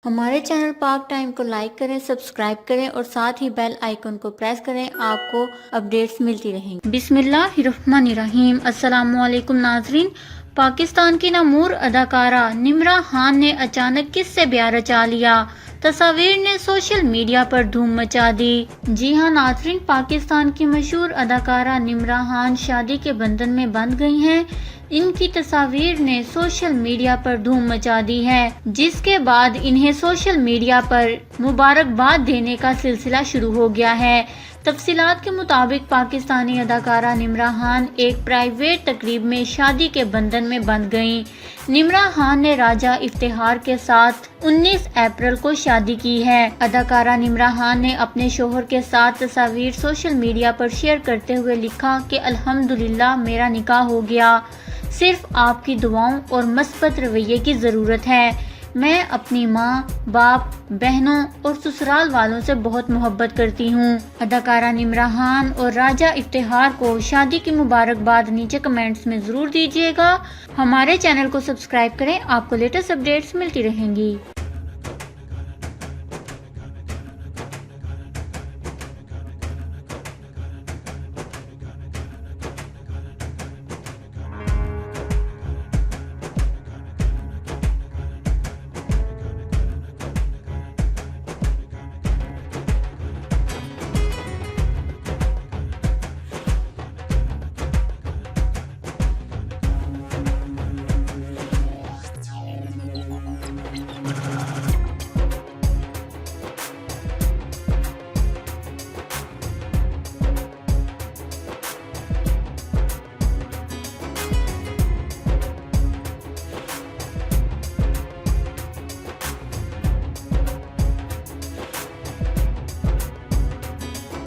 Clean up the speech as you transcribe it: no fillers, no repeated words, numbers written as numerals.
हमारे चैनल पाक टाइम को लाइक करें, सब्सक्राइब करें और साथ ही बेल आइकन को प्रेस करें। आपको अपडेट्स मिलती रहेंगी। बिस्मिल्लाहिर्रहमानिर्रहीम। अस्सलामुअलैकुम नाजरीन। पाकिस्तान की नमूर अदाकारा निम्रा खान ने अचानक किससे ब्याह रचा लिया। तस्वीर ने सोशल मीडिया पर धूम मचा दी। जी हां नाजरीन, पाकिस्तान की मशहूर अदाकारा निम्रा खान शादी के बंधन में बंध गई हैं। इनकी तस्वीर ने सोशल मीडिया पर धूम मचा दी है, जिसके बाद इन्हें सोशल मीडिया पर मुबारकबाद देने का सिलसिला शुरू हो गया है। तफसीलात के मुताबिक पाकिस्तानी अदाकारा निम्रा खान एक प्राइवेट तकरीब में शादी के बंधन में बंध गईं। निम्रा खान ने राजा इफ्तिखार के साथ 19 अप्रैल को शादी की है। अदाकारा निम्रा खान ने अपने शोहर के साथ तस्वीर सोशल मीडिया पर शेयर करते हुए लिखा कि अल्हम्दुलिल्लाह मेरा निकाह हो गया। सिर्फ आपकी दुआओं और मस्बत रवैये की ज़रूरत है। मैं अपनी माँ, बाप, बहनों और ससुराल वालों से बहुत मोहब्बत करती हूँ। अदाकारा निम्रा खान और राजा इफ्तिखार को शादी की मुबारकबाद नीचे कमेंट्स में ज़रूर दीजिएगा। हमारे चैनल को सब्सक्राइब करें, आपको लेटेस्ट अपडेट्स मिलती रहेंगी।